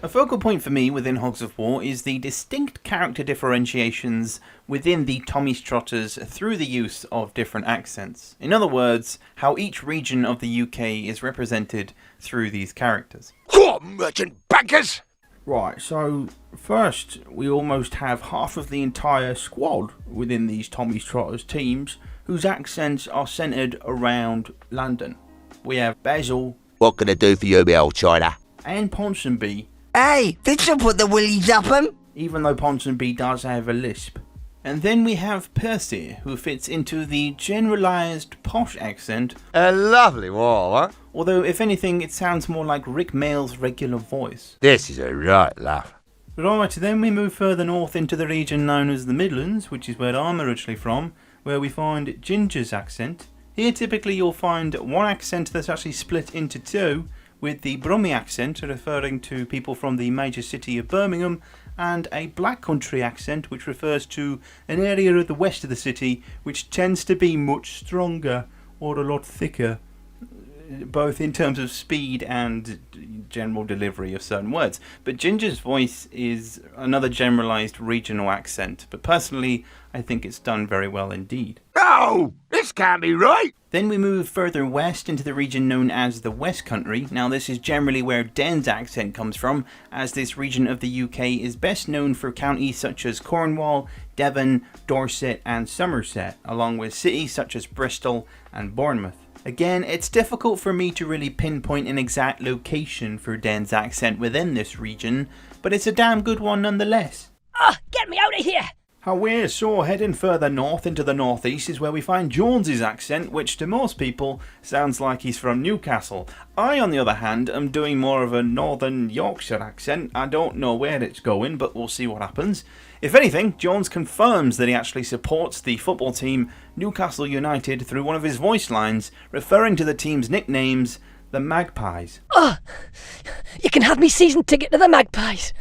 A focal point for me within Hogs of War is the distinct character differentiations within the Tommys Trotters through the use of different accents. In other words, how each region of the UK is represented through these characters. Go on, merchant bankers! Right, so first we almost have half of the entire squad within these Tommys Trotters teams whose accents are centred around London. We have Basil. What can I do for you, me old China? And Ponsonby. Hey, this'll put the willies up 'em. Even though Ponsonby does have a lisp. And then we have Percy, who fits into the generalised posh accent. A lovely wall, huh? Although, if anything, it sounds more like Rick Mail's regular voice. This is a right laugh. Right, then we move further north into the region known as the Midlands, which is where I'm originally from, where we find Ginger's accent. Here typically you'll find one accent that's actually split into two, with the Brummie accent referring to people from the major city of Birmingham, and a Black Country accent which refers to an area of the west of the city which tends to be much stronger or a lot thicker, both in terms of speed and general delivery of certain words. But Ginger's voice is another generalised regional accent, but personally I think it's done very well indeed. Oh, this can't be right! Then we move further west into the region known as the West Country. Now this is generally where Den's accent comes from, as this region of the UK is best known for counties such as Cornwall, Devon, Dorset and Somerset, along with cities such as Bristol and Bournemouth. Again, it's difficult for me to really pinpoint an exact location for Den's accent within this region, but it's a damn good one nonetheless. Get me out of here! However, so heading further north into the northeast is where we find Jones's accent, which to most people sounds like he's from Newcastle. I, on the other hand, am doing more of a northern Yorkshire accent. I don't know where it's going, but we'll see what happens. If anything, Jones confirms that he actually supports the football team Newcastle United through one of his voice lines, referring to the team's nicknames, the Magpies. You can have me season ticket to the Magpies.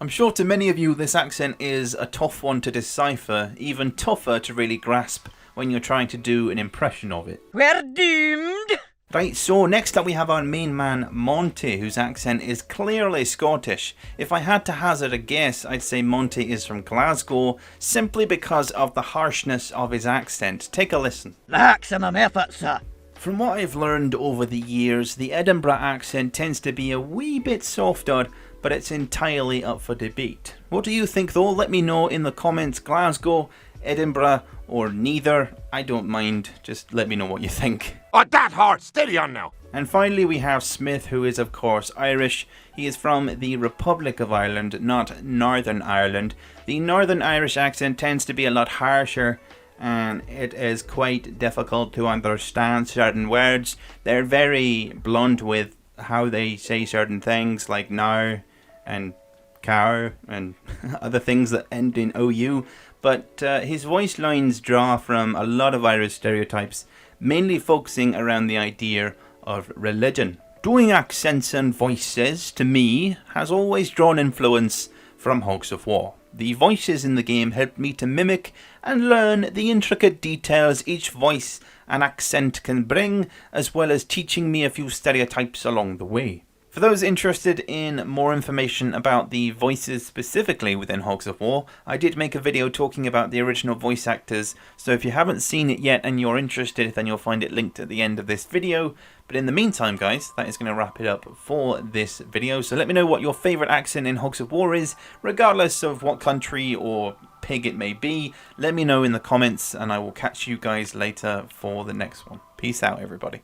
I'm sure to many of you this accent is a tough one to decipher, even tougher to really grasp when you're trying to do an impression of it. We're doomed! Right, so next up we have our main man Monty, whose accent is clearly Scottish. If I had to hazard a guess, I'd say Monty is from Glasgow, simply because of the harshness of his accent. Take a listen. Maximum effort, sir. From what I've learned over the years, the Edinburgh accent tends to be a wee bit softer, but it's entirely up for debate. What do you think though? Let me know in the comments. Glasgow, Edinburgh, or neither. I don't mind. Just let me know what you think. Oh, that hard! Steady on now! And finally we have Smith, who is of course Irish. He is from the Republic of Ireland, not Northern Ireland. The Northern Irish accent tends to be a lot harsher, and it is quite difficult to understand certain words. They're very blunt with how they say certain things, like now and cow and other things that end in OU. But his voice lines draw from a lot of Irish stereotypes, mainly focusing around the idea of religion. Doing accents and voices, to me, has always drawn influence from Hogs of War. The voices in the game helped me to mimic and learn the intricate details each voice and accent can bring, as well as teaching me a few stereotypes along the way. For those interested in more information about the voices specifically within Hogs of War, I did make a video talking about the original voice actors, so if you haven't seen it yet and you're interested, then you'll find it linked at the end of this video. But in the meantime, guys, that is going to wrap it up for this video. So let me know what your favourite accent in Hogs of War is, regardless of what country or pig it may be. Let me know in the comments, and I will catch you guys later for the next one. Peace out, everybody.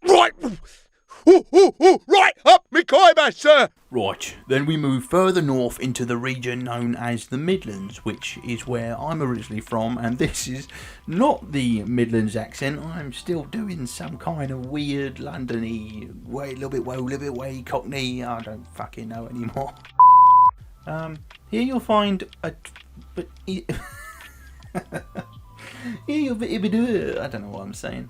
Right! Right up me Khyber, sir! Right, then we move further north into the region known as the Midlands, which is where I'm originally from, and this is not the Midlands accent. I'm still doing some kind of weird London-y, way, a little bit way, Cockney, I don't fucking know anymore. Here you'll find a... here I don't know what I'm saying.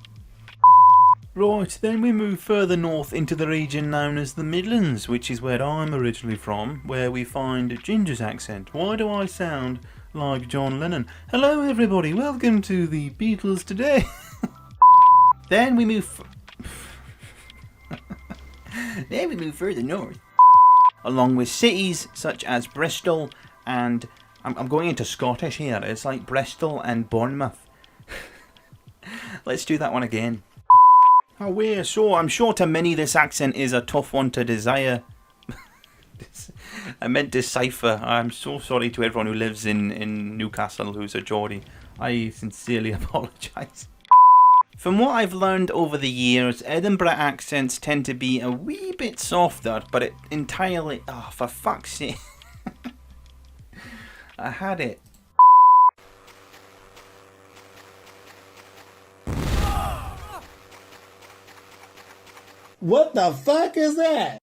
Right, then we move further north into the region known as the Midlands, which is where I'm originally from, where we find Ginger's accent. Why do I sound like John Lennon? Hello everybody, welcome to the Beatles today. Then we move... Then we move further north. Along with cities such as Bristol and... I'm going into Scottish here. It's like Bristol and Bournemouth. Let's do that one again. Oh, we're so... I'm sure to many this accent is a tough one to desire. I meant decipher. I'm so sorry to everyone who lives in Newcastle who's a Geordie. I sincerely apologise. From what I've learned over the years, Edinburgh accents tend to be a wee bit softer, but it entirely... Oh, for fuck's sake. I had it. What the fuck is that?